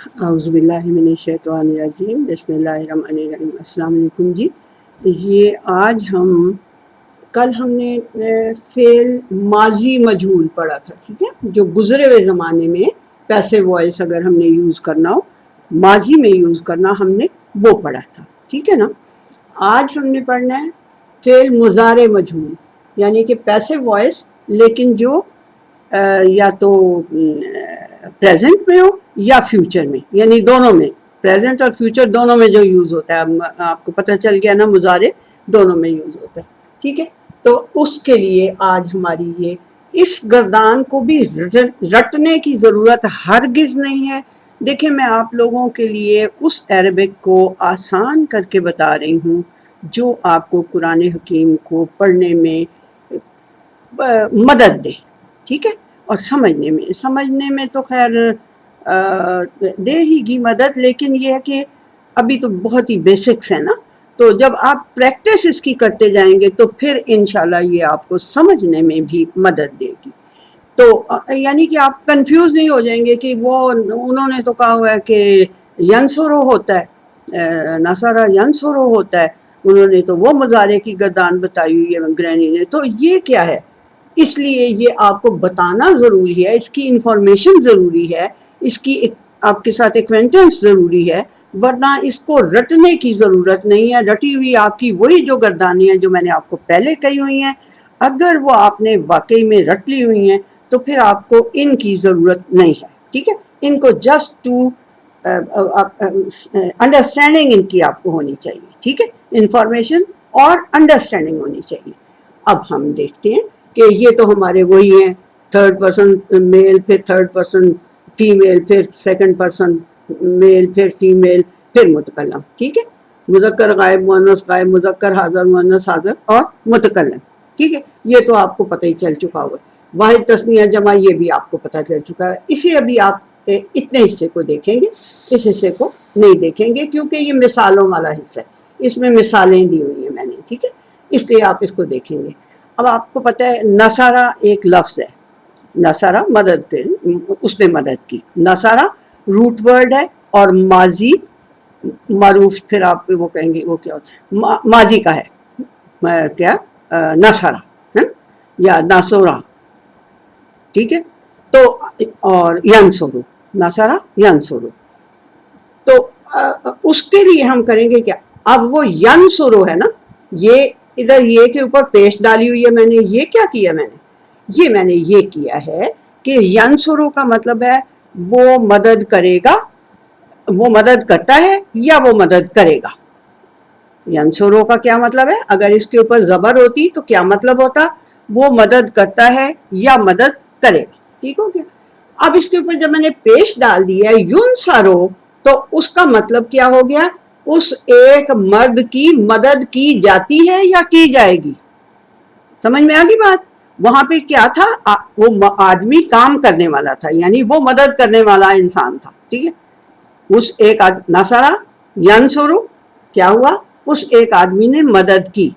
اعوذ باللہ من الشیطان الرجیم، بسم اللہ الرحمن الرحیم۔ السلام علیکم جی۔ کل ہم نے فعل ماضی مجہول پڑھا تھا، ٹھیک ہے، جو گزرے ہوئے زمانے میں پیسو وائس اگر ہم نے یوز کرنا ہو، ماضی میں یوز کرنا، ہم نے وہ پڑھا تھا، ٹھیک ہے نا۔ آج ہم نے پڑھنا ہے فعل مضارع مجہول، یعنی کہ پیسو وائس لیکن جو یا تو پریزنٹ میں ہو یا فیوچر میں، یعنی دونوں میں، پریزنٹ اور فیوچر دونوں میں جو یوز ہوتا ہے۔ آپ کو پتہ چل گیا نا، مضارع دونوں میں یوز ہوتا ہے، ٹھیک ہے۔ تو اس کے لیے آج ہماری اس گردان کو بھی رٹنے کی ضرورت ہرگز نہیں ہے۔ دیکھیں، میں آپ لوگوں کے لیے اس عربک کو آسان کر کے بتا رہی ہوں جو آپ کو قرآن حکیم کو پڑھنے میں مدد دے، ٹھیک ہے، اور سمجھنے میں تو خیر دے ہی گی مدد، لیکن یہ ہے کہ ابھی تو بہت ہی بیسکس ہے نا، تو جب آپ پریکٹس اس کی کرتے جائیں گے تو پھر انشاءاللہ یہ آپ کو سمجھنے میں بھی مدد دے گی۔ تو یعنی کہ آپ کنفیوز نہیں ہو جائیں گے کہ وہ انہوں نے تو کہا ہوا ہے کہ ینسرو ہوتا ہے، نصرہ ینسرو ہوتا ہے، انہوں نے تو وہ مضارع کی گردان بتائی ہوئی ہے گرینی نے، تو یہ کیا ہے؟ اس لیے یہ آپ کو بتانا ضروری ہے، اس کی انفارمیشن ضروری ہے، اس کی آپ کے ساتھ ایکوینٹنس ضروری ہے، ورنہ اس کو رٹنے کی ضرورت نہیں ہے۔ رٹی ہوئی آپ کی وہی جو گردانیں ہیں جو میں نے آپ کو پہلے کہی ہوئی ہیں، اگر وہ آپ نے واقعی میں رٹ لی ہوئی ہیں تو پھر آپ کو ان کی ضرورت نہیں ہے، ٹھیک ہے۔ ان کو جسٹ ٹو انڈرسٹینڈنگ ان کی آپ کو ہونی چاہیے، ٹھیک ہے، انفارمیشن اور انڈرسٹینڈنگ ہونی چاہیے۔ اب ہم دیکھتے ہیں کہ یہ تو ہمارے وہی ہیں، تھرڈ پرسن میل، پھر تھرڈ پرسن فیمیل، پھر سیکنڈ پرسن میل، پھر فیمیل، پھر متکلم، ٹھیک ہے، مذکر غائب مؤنث غائب، مذکر حاضر مؤنث حاضر اور متکلم، ٹھیک ہے۔ یہ تو آپ کو پتہ ہی چل چکا ہوا ہے۔ واحد تثنیہ جمع یہ بھی آپ کو پتہ چل چکا ہے۔ اسے ابھی آپ اتنے حصے کو دیکھیں گے، اس حصے کو نہیں دیکھیں گے کیونکہ یہ مثالوں والا حصہ ہے، اس میں مثالیں دی ہوئی ہیں میں نے، ٹھیک ہے، اس لیے آپ اس کو دیکھیں گے۔ اب آپ کو پتہ ہے نصرہ ایک لفظ ہے، نصرہ مدد، اس میں مدد کی، نصرہ روٹ ورڈ ہے اور ماضی معروف، پھر آپ وہ کہیں گے وہ کیا ہوتا ہے، ماضی کا ہے، کیا، نصرہ ہے یا ناصرہ، ٹھیک ہے۔ تو اور ینصرو، نصرہ ینصرو، تو اس کے لیے ہم کریں گے کیا؟ اب وہ ینصرو ہے نا، یہ ادھر یہ کے اوپر پیش ڈالی ہوئی ہے میں نے، یہ کیا کیا میں نے یہ کیا ہے کہ ینصرو کا مطلب ہے وہ مدد کرے گا، وہ مدد کرتا ہے یا وہ مدد کرے گا۔ ینصرو کا کیا مطلب ہے؟ اگر اس کے اوپر زبر ہوتی تو کیا مطلب ہوتا؟ وہ مدد کرتا ہے یا مدد کرے گا، ٹھیک ہو گیا۔ اب اس کے اوپر جب میں نے پیش ڈال دیا ینصرو، تو اس کا مطلب کیا ہو گیا؟ اس ایک مرد کی مدد کی جاتی ہے یا کی جائے گی؟ سمجھ میں آگی بات؟ وہاں پہ کیا تھا؟ وہ آدمی کام کرنے والا تھا، یعنی وہ مدد کرنے والا انسان تھا، ٹھیک ہے۔ اس ایک نصرہ ینصرو کیا ہوا؟ اس ایک آدمی نے مدد کی،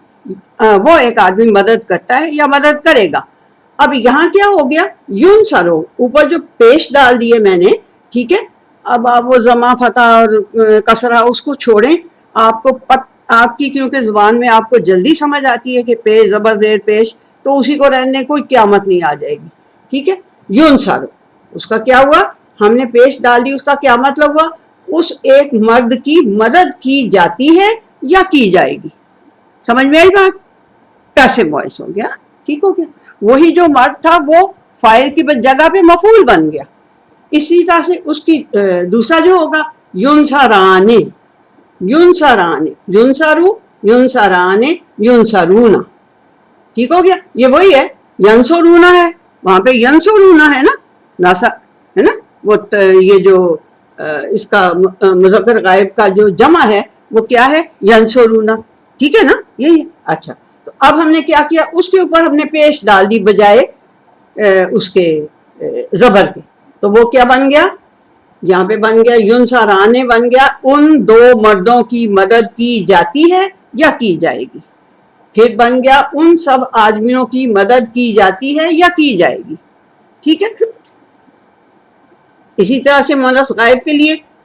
وہ ایک آدمی مدد کرتا ہے یا مدد کرے گا۔ اب یہاں کیا ہو گیا؟ ینصرو اوپر جو پیش ڈال دیے میں نے، ٹھیک ہے۔ اب آپ وہ ضمہ فتح اور کسرہ اس کو چھوڑیں، آپ کی کیونکہ زبان میں آپ کو جلدی سمجھ آتی ہے کہ پیش زبر زیر پیش، تو اسی کو رہنے کوئی قیامت نہیں آ جائے گی، ٹھیک ہے۔ ینصرو اس کا کیا ہوا؟ ہم نے پیش ڈال دی، اس کا کیا مطلب ہوا؟ اس ایک مرد کی مدد کی جاتی ہے یا کی جائے گی۔ سمجھ میں آئی بات؟ پیسو وائس ہو گیا، ٹھیک ہو گیا۔ وہی جو مرد تھا وہ فاعل کی جگہ پہ مفعول بن گیا۔ اسی طرح سے اس کی دوسرا جو ہوگا ینصرانے، ینصرانے، ینصرو، ینصرانے، ینصرونا، ٹھیک ہو گیا۔ یہ وہی ہے، ینصرونا ہے، وہاں پہ ینصرونا ہے نا، ناسا ہے نا، وہ یہ جو اس کا مذکر غائب کا جو جمع ہے وہ کیا ہے؟ ینصرونا، ٹھیک ہے نا، یہی ہے۔ اچھا، تو اب ہم نے کیا کیا؟ اس کے اوپر ہم نے پیش ڈال دی بجائے اس کے زبر کے، تو وہ کیا بن گیا؟ یہاں پہ بن گیا ینصرانے، بن گیا ان دو مردوں کی مدد کی جاتی ہے یا کی جائے گی۔ پھر بن گیا ان سب آدمیوں کی مدد کی جاتی ہے یا کی جائے گی، ٹھیک ہے۔ اسی طرح سے مؤنث غائب کے لیے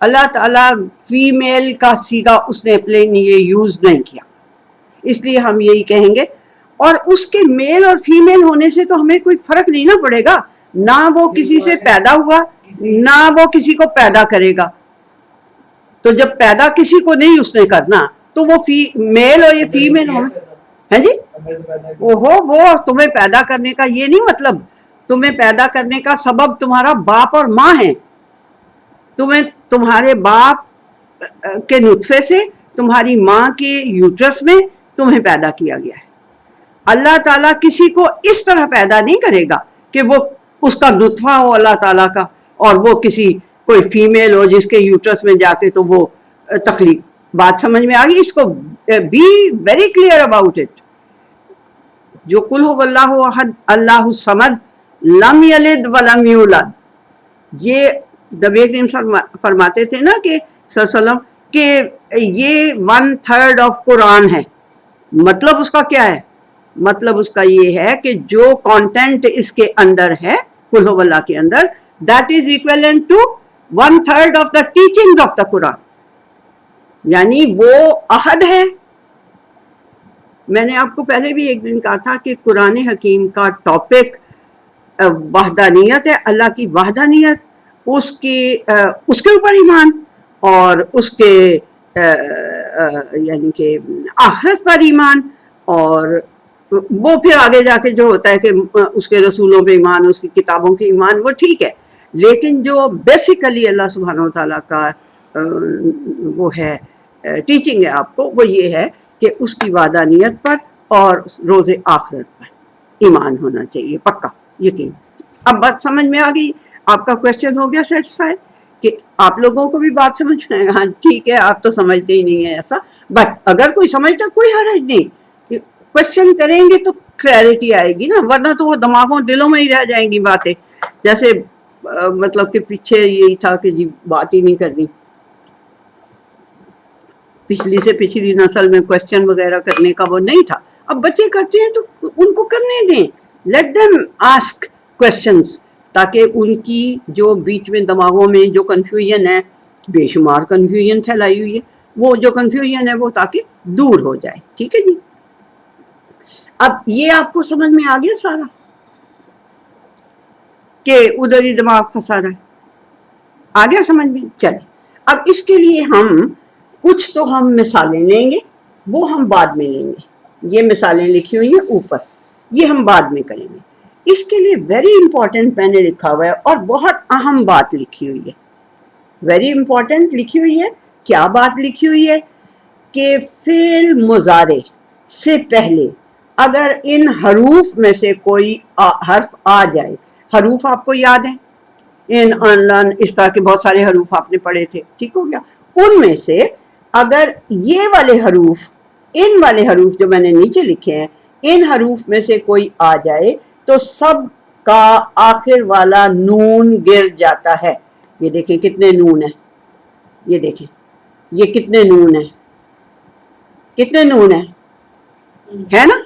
اللہ تعالیٰ فیمیل کا سیگا اس نے اپنے لیے یوز نہیں کیا، اس لیے ہم یہی کہیں گے. اور اس کے میل اور فیمیل ہونے سے تو ہمیں کوئی فرق نہیں نہ پڑے گا، نہ وہ کسی سے پیدا ہوا نہ وہ کسی کو پیدا کرے گا. تو جب پیدا کسی کو نہیں اس نے کرنا تو وہ میل اور یہ فیمیل ہونا ہے جی. وہ تمہیں پیدا کرنے کا یہ نہیں مطلب، تمہیں پیدا کرنے کا سبب تمہارا باپ اور ماں ہے. تمہیں تمہارے باپ کے نطفے سے تمہاری ماں کے یوٹرس میں تمہیں پیدا کیا گیا ہے. اللہ تعالیٰ کسی کو اس طرح پیدا نہیں کرے گا کہ وہ اس کا نطفہ ہو اللہ تعالیٰ کا اور وہ کسی کوئی فیمیل ہو جس کے یوٹرس میں جا کے تو وہ تخلیق. بات سمجھ میں آ گئی؟ اس کو be very clear about it. جو قل هو اللہ احد اللہ الصمد لم یلد ولم یولد، یہ نبی کریم فرماتے تھے نا کہ صلی اللہ علیہ وسلم کہ یہ 1/3 آف قرآن ہے. مطلب اس کا کیا ہے؟ مطلب اس کا یہ ہے کہ جو کانٹینٹ اس کے اندر ہے قل هو اللہ کے اندر، that is equivalent to 1/3 of the teachings of the Quran. یعنی وہ احد ہے. میں نے آپ کو پہلے بھی ایک دن کہا تھا کہ قرآن حکیم کا ٹاپک وحدانیت ہے، اللہ کی وحدانیت، اس کے اوپر ایمان اور اس کے یعنی کہ آخرت پر ایمان، اور وہ پھر آگے جا کے جو ہوتا ہے کہ اس کے رسولوں پہ ایمان، اس کی کتابوں کے ایمان، وہ ٹھیک ہے. لیکن جو بیسیکلی اللہ سبحانہ و تعالیٰ کا وہ ہے ٹیچنگ ہے آپ کو، وہ یہ ہے کہ اس کی وحدانیت پر اور روز آخرت پر ایمان ہونا چاہیے، پکا یقین. اب بات سمجھ میں آ گئی؟ آپ کا کوشچن ہو گیا سیٹسفائی کہ آپ لوگوں کو بھی بات سمجھ میں آئے؟ ہاں ٹھیک ہے، آپ تو سمجھتے ہی نہیں ہیں ایسا، بٹ اگر کوئی سمجھتا کوئی حرج نہیں، کوشچن کریں گے تو کلیئرٹی آئے گی نا، ورنہ تو وہ دماغوں دلوں میں ہی رہ جائیں گی باتیں، جیسے مطلب کہ پیچھے یہی تھا کہ جی بات ہی نہیں کرنی. پچھلی سے پچھلی نسل میں کوشچن وغیرہ کرنے کا وہ نہیں تھا. اب بچے کرتے ہیں تو ان کو کرنے دیں، لیٹ دیم آسک کوشچنس، تاکہ ان کی جو بیچ میں دماغوں میں جو کنفیوژن ہے، بے شمار کنفیوژن پھیلائی ہوئی ہے، وہ جو کنفیوژن ہے وہ تاکہ دور ہو جائے. ٹھیک ہے جی. اب یہ آپ کو سمجھ میں آ گیا سارا کہ ادھر ہی دماغ پھنسا رہا ہے؟ آ گیا سمجھ میں؟ چلے اب اس کے لیے ہم کچھ تو ہم مثالیں لیں گے، وہ ہم بعد میں لیں گے. یہ مثالیں لکھی ہوئی ہیں اوپر، یہ ہم بعد میں کریں گے. اس کے لیے ویری امپورٹنٹ میں نے لکھا ہوا ہے اور بہت اہم بات لکھی ہوئی ہے. ویری امپورٹنٹ لکھی ہوئی ہے. کیا بات لکھی ہوئی ہے؟ کہ فعل مضارع سے پہلے اگر ان حروف میں سے کوئی حرف آ جائے، حروف آپ کو یاد ہیں، ان ان لن اس طرح کے بہت سارے حروف آپ نے پڑھے تھے، ٹھیک ہو گیا. ان میں سے اگر یہ والے حروف، ان والے حروف جو میں نے نیچے لکھے ہیں، ان حروف میں سے کوئی آ جائے تو سب کا آخر والا نون گر جاتا ہے. یہ دیکھیں کتنے نون ہیں، یہ دیکھیں یہ کتنے نون ہیں، کتنے نون ہیں، ہے نا.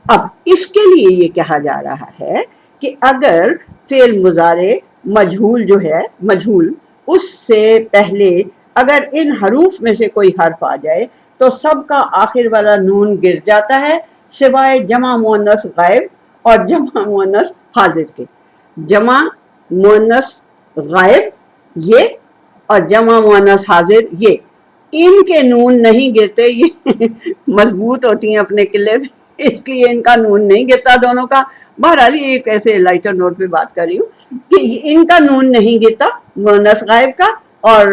اب اس کے لیے یہ کہا جا رہا ہے کہ اگر فعل مضارع مجہول جو ہے، مجہول، اس سے پہلے اگر ان حروف میں سے کوئی حرف آ جائے تو سب کا آخر والا نون گر جاتا ہے، سوائے جمع مؤنث غائب اور جمع مؤنث حاضر کے. جمع مؤنث غائب یہ اور جمع مؤنث حاضر یہ، ان کے نون نہیں گرتے، یہ مضبوط ہوتی ہیں اپنے قلعے پہ، اس لیے ان کا نون نہیں گرتا دونوں کا. بہرحال ایک ایسے لائٹر نوٹ پہ بات کر رہی ہوں کہ ان کا نون نہیں گرتا، مؤنث غائب کا اور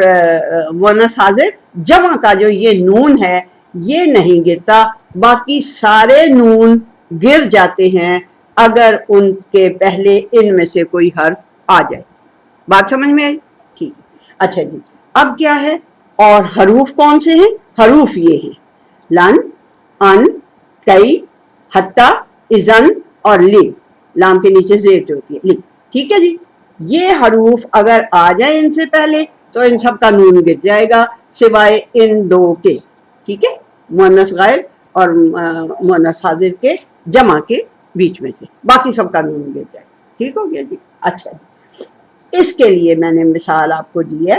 مؤنث حاضر. جمع کا جو یہ نون ہے یہ نہیں گرتا، باقی سارے نون گر جاتے ہیں اگر ان کے پہلے ان میں سے کوئی حرف آ جائے. بات سمجھ میں آئی؟ ٹھیک ہے. اچھا جی، اب کیا ہے؟ اور حروف کون سے ہیں؟ حروف یہ ہیں لن، ان، کئی، حتی، اذن اور لی. لام کے نیچے زیر جو ہوتی ہے لی. ٹھیک ہے جی. یہ حروف اگر آ جائیں ان سے پہلے تو ان سب کا نون گر جائے گا سوائے ان دو کے. ٹھیک ہے، مؤنث غائب اور مؤنث حاضر کے جمع کے بیچ میں سے باقی سب کا نون گر جائے گا. ٹھیک ہو گیا جی. اچھا جی، اس کے لیے میں نے مثال آپ کو دی ہے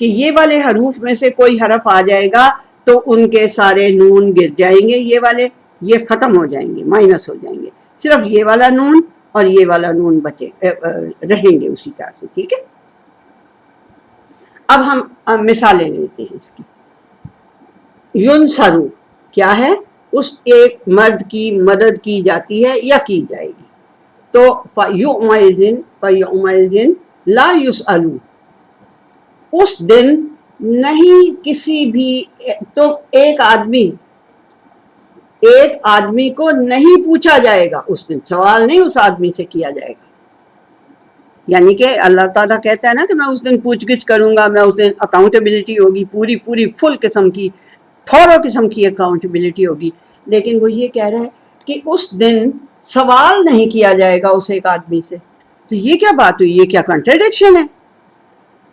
کہ یہ والے حروف میں سے کوئی حرف آ جائے گا تو ان کے سارے نون گر جائیں گے، یہ والے یہ ختم ہو جائیں گے، مائنس ہو جائیں گے، صرف یہ والا نون اور یہ والا نون بچے رہیں گے اسی طرح سے. ٹھیک ہے. اب ہم مثالیں لیتے ہیں اس کی. ینصرو کیا ہے؟ اس ایک مرد کی مدد کی جاتی ہے یا کی جائے گی. تو فَيَوْمَئِذٍ لا يُسْأَلُ، اس دن نہیں کسی بھی، تو ایک آدمی کو نہیں پوچھا جائے گا اس دن، سوال نہیں اس آدمی سے کیا جائے گا. یعنی کہ اللہ تعالیٰ کہتا ہے نا کہ میں اس دن پوچھ گچھ کروں گا، میں اس دن اکاؤنٹیبلٹی ہوگی، پوری فل قسم کی، تھورو قسم کی اکاؤنٹیبلٹی ہوگی. لیکن وہ یہ کہہ رہا ہے کہ اس دن سوال نہیں کیا جائے گا اس ایک آدمی سے. تو یہ کیا بات ہوئی؟ یہ کیا کنٹراڈکشن ہے؟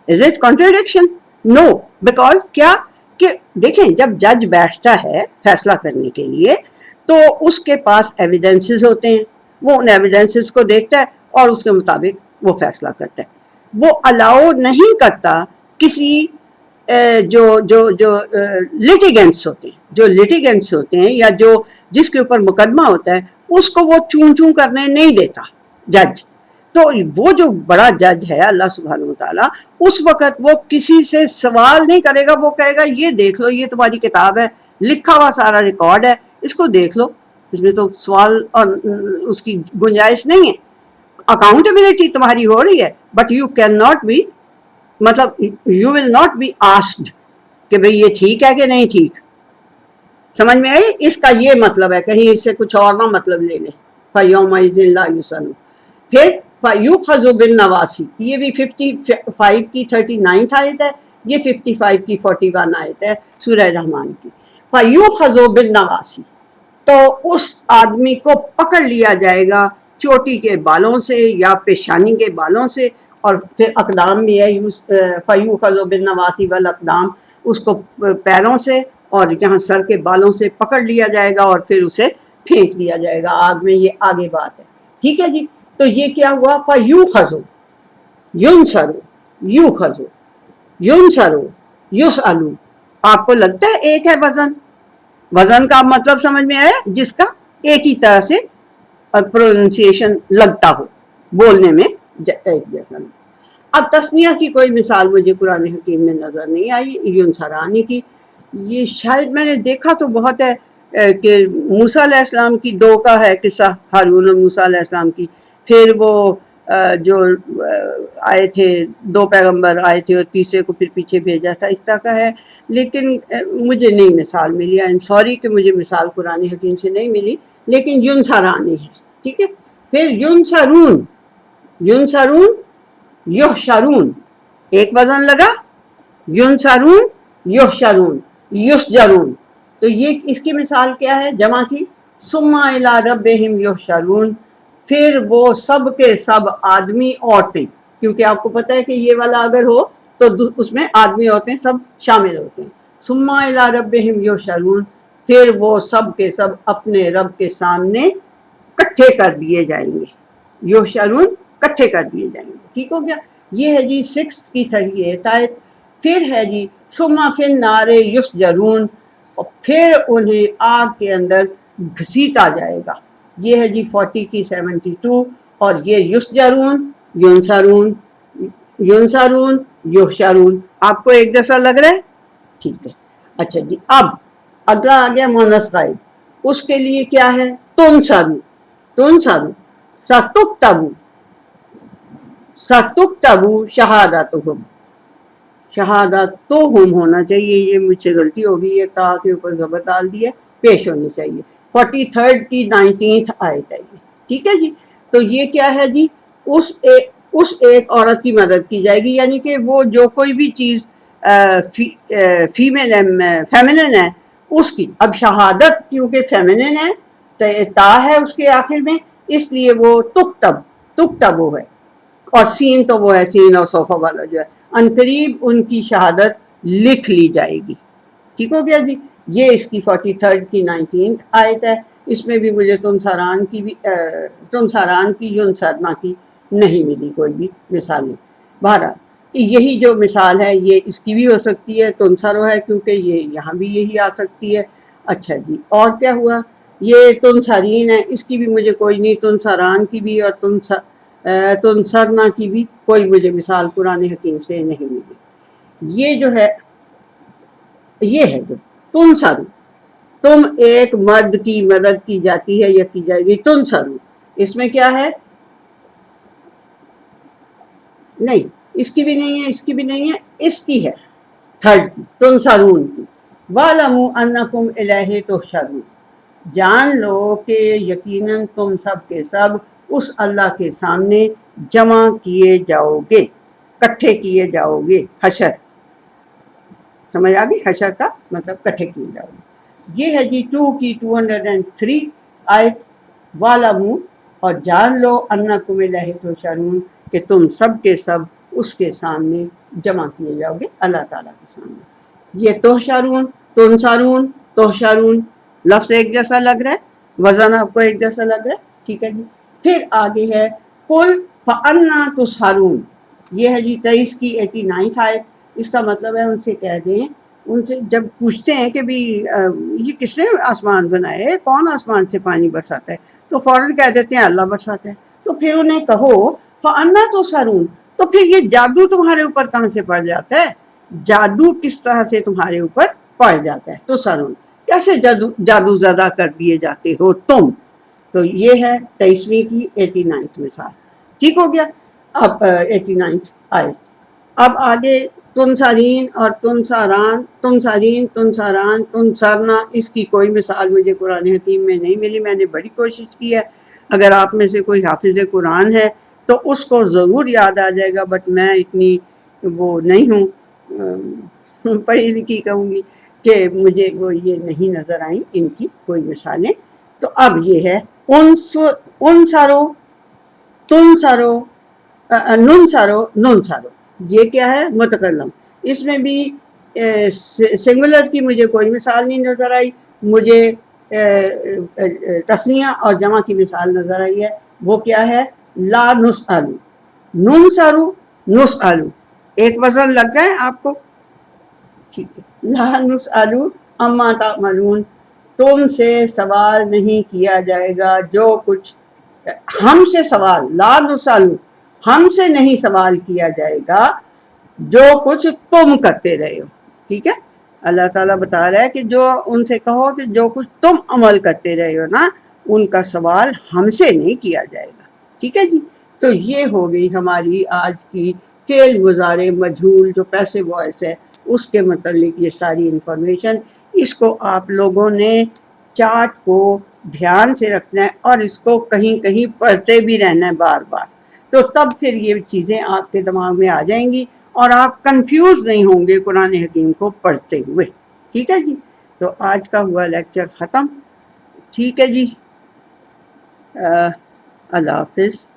Is it contradiction? No. Because کیا کہ دیکھیں جب جج بیٹھتا ہے فیصلہ کرنے کے لیے تو اس کے پاس ایویڈنسز ہوتے ہیں، وہ ان ایویڈنسز کو دیکھتا ہے اور اس کے مطابق وہ فیصلہ کرتا ہے. وہ الاؤ نہیں کرتا کسی جو لٹیگنٹس ہوتے ہیں یا جس کے اوپر مقدمہ ہوتا ہے اس کو وہ چون کرنے نہیں دیتا جج. تو وہ جو بڑا جج ہے اللہ سبحانہ وتعالیٰ، اس وقت وہ کسی سے سوال نہیں کرے گا، وہ کہے گا یہ دیکھ لو، یہ تمہاری کتاب ہے، لکھا ہوا سارا ریکارڈ ہے، اس کو دیکھ لو، اس میں تو سوال اور اس کی گنجائش نہیں ہے. اکاؤنٹیبلٹی تمہاری ہو رہی ہے but you can not be, مطلب you will not be asked کہ بھئی یہ ٹھیک ہے کہ نہیں ٹھیک. سمجھ میں آئی؟ اس کا یہ مطلب ہے، کہیں اس سے کچھ اور نہ مطلب لے لیں. فَيَوْمَئِذٍ لَا يُسْأَلُ. پھر فَيُؤْخَذُ بِالنَّوَاصِي، یہ بھی 55 کی 39 آیت ہے، یہ 55 کی 41 آیت ہے سورہ رحمان کی. فَيُؤْخَذُ بِالنَّوَاصِي، تو اس آدمی کو پکڑ لیا جائے گا چوٹی کے بالوں سے یا پیشانی کے بالوں سے، اور پھر اقدام بھی ہے، فَيُؤْخَذُ بِالنَّوَاصِي وَالْأَقْدَامِ، اس کو پیروں سے اور یہاں سر کے بالوں سے پکڑ لیا جائے گا اور پھر اسے پھینک دیا جائے گا آگ میں. یہ آگے بات ہے. ٹھیک ہے جی. تو یہ کیا ہوا؟ فَيُؤْخَذُ، يُنْصَرُ، يُؤْخَذُ، يُنْصَرُ، يُسْأَلُ. آپ کو لگتا ہے ایک ہے وزن کا مطلب سمجھ میں آیا؟ جس کا ایک ہی طرح سے پروننسیشن لگتا ہو، بولنے میں ایک جیسا. اب تسنیہ کی کوئی مثال مجھے قرآن حکیم میں نظر نہیں آئی ینصرانی کی. یہ شاید میں نے دیکھا تو بہت ہے کہ موسیٰ علیہ السلام کی 2 کا ہے قصہ، ہارون اور موسیٰ علیہ السلام کی. پھر وہ جو آئے تھے 2 پیغمبر آئے تھے اور تیسرے کو پھر پیچھے بھیجا تھا، اس طرح کا ہے. لیکن مجھے نہیں مثال ملی. آئی ایم سوری کہ مجھے مثال قرآن حکیم سے نہیں ملی، لیکن ینصرانی ہے. ٹھیک ہے. پھر ینصرون، یحشرون، ایک وزن لگا، ینصرون، یحشرون، یسجرون. تو یہ اس کی مثال کیا ہے جمع کی؟ ثم الی ربہم یحشرون. پھر وہ سب کے سب آدمی عورتیں، کیونکہ آپ کو پتہ ہے کہ یہ والا اگر ہو تو اس میں آدمی عورتیں سب شامل ہوتے ہیں. ثم الی ربہم یحشرون، پھر وہ سب کے سب اپنے رب کے سامنے کٹھے کر دیے جائیں گے. یحشرون، کٹھے کر دیے جائیں گے. ٹھیک ہو گیا. یہ ہے جی 6 کی 38 آیت. پھر ہے جی ثم فی النار یسجرون، اور پھر انہیں آگ کے اندر گھسیٹا جائے گا. یہ ہے جی 40 کی 72. اور یہ یسجرون، ینصرون، ینصرون، یحشرون. آپ کو ایک جیسا لگ رہا ہے؟ ٹھیک ہے. اچھا جی. اب اگلا آ گیا مؤنث غائب. اس کے لیے کیا ہے؟ تنصرو، ستکتبو شہادتہم. شہادتہم ہونا چاہیے، یہ مجھ سے غلطی ہوگی، یہ تا کے اوپر زبر ڈال دی ہے، پیش ہونی چاہیے. 43 کی 19 آیت ہے یہ. ٹھیک ہے جی. تو یہ کیا ہے جی؟ اس ایک عورت کی مدد کی جائے گی، یعنی کہ وہ جو کوئی بھی چیز فیمنن ہے اس کی. اب شہادت کیونکہ فیمنن ہے، تا ہے اس کے آخر میں، اس لیے وہ تکتب وہ ہے، اور سین تو وہ ہے سین اور صوفہ والا جو ہے. عنقریب ان کی شہادت لکھ لی جائے گی. ٹھیک ہو گیا جی. یہ اس کی 43 کی 19 آیت ہے. اس میں بھی مجھے تنصران کی ینصرنا کی نہیں ملی کوئی بھی مثالیں. بہرحال یہی جو مثال ہے یہ اس کی بھی ہو سکتی ہے، تنصرو ہے کیونکہ یہ یہاں بھی یہی آ سکتی ہے۔ اچھا جی، اور کیا ہوا؟ یہ تنصرین ہے، اس کی بھی مجھے کوئی نہیں، تنصران کی بھی اور تنصرنا کی بھی کوئی مجھے مثال قرآن حکیم سے نہیں ملی۔ یہ جو ہے یہ ہے جو تنصرو، تم ایک مرد کی مدد کی جاتی ہے یا کی جائے گی، تنصرو، اس میں کیا ہے؟ نہیں، اس کی بھی نہیں ہے، اس کی بھی نہیں ہے، اس کی ہے تھرڈ کی، تنصرون کی۔ وَاعْلَمُوا أَنَّكُمْ إِلَيْهِ تُحْشَرُونَ، جان لو کہ یقیناً تم سب کے سب اس اللہ کے سامنے جمع کیے جاؤ گے، کٹھے کیے جاؤ گے۔ حشر سمجھ آ گئی؟ حشر کا مطلب کٹھے کیے جاؤ گے۔ یہ ہے جی 2 کی 203 آیت، وَاعْلَمُوا، اور جان لو، أَنَّكُمْ إِلَيْهِ تُحْشَرُونَ، کہ تم سب کے سب اس کے سامنے جمع کیے جاؤ گے، اللہ تعالیٰ کے سامنے۔ یہ تحشرون، تنصرون، تحشرون لفظ ایک جیسا لگ رہا ہے، وزن آپ کو ایک جیسا لگ رہا ہے، ٹھیک ہے جی۔ پھر آگے ہے قُلْ فَأَنَّىٰ تُسْحَرُونَ، یہ ہے جی 23 کی 89 آیت۔ اس کا مطلب ہے ان سے کہہ دیں، ان سے جب پوچھتے ہیں کہ بھی یہ کس نے آسمان بنائے، کون آسمان سے پانی برساتا ہے، تو فوراً کہہ دیتے ہیں اللہ برساتا ہے۔ تو پھر انہیں کہو فَأَنَّىٰ تُسْحَرُونَ، تو پھر یہ جادو تمہارے اوپر کہاں سے پڑ جاتا ہے؟ جادو کس طرح سے تمہارے اوپر پڑ جاتا ہے؟ تُسْحَرُونَ، کیسے جادو زدہ کر دیے جاتے ہو تم؟ تو یہ ہے 23ویں کی 89 مثال، ٹھیک ہو گیا۔ اب 89 آیت، اب آگے تنصرین اور تنصران، تنصرین، تنصران، تنصرنا، اس کی کوئی مثال مجھے قرآن حکیم میں نہیں ملی۔ میں نے بڑی کوشش کی ہے، اگر آپ میں سے کوئی حافظ قرآن ہے تو اس کو ضرور یاد آ جائے گا، بٹ میں اتنی وہ نہیں ہوں، پڑھی لکھی کہوں گی، کہ مجھے وہ یہ نہیں نظر آئیں ان کی کوئی مثالیں۔ تو اب یہ ہے انصرو، تنصرو، ننصرو، ننصرو، یہ کیا ہے؟ متکلم، اس میں بھی سنگولر کی مجھے کوئی مثال نہیں نظر آئی، مجھے تثنیہ اور جمع کی مثال نظر آئی ہے، وہ کیا ہے؟ لا نسألو، ننصرو، نسألو، ایک وزن لگ گئے آپ کو؟ ٹھیک ہے، لا نسألو اما تعملون، تم سے سوال نہیں کیا جائے گا جو کچھ، ہم سے سوال، لا نسألو، ہم سے نہیں سوال کیا جائے گا جو کچھ تم کرتے رہے ہو، ٹھیک ہے۔ اللہ تعالیٰ بتا رہا ہے کہ جو ان سے کہو کہ جو کچھ تم عمل کرتے رہے ہو نا، ان کا سوال ہم سے نہیں کیا جائے گا، ٹھیک ہے جی۔ تو یہ ہو گئی ہماری آج کی فعل مضارع مجہول جو پیسو وائس ہے، اس کے متعلق یہ ساری انفارمیشن۔ اس کو آپ لوگوں نے چارٹ کو دھیان سے رکھنا ہے اور اس کو کہیں کہیں پڑھتے بھی رہنا ہے بار بار، تو تب پھر یہ چیزیں آپ کے دماغ میں آ جائیں گی اور آپ کنفیوز نہیں ہوں گے قرآن حکیم کو پڑھتے ہوئے، ٹھیک ہے جی۔ تو آج کا ہوا لیکچر ختم، ٹھیک ہے جی، اللہ حافظ۔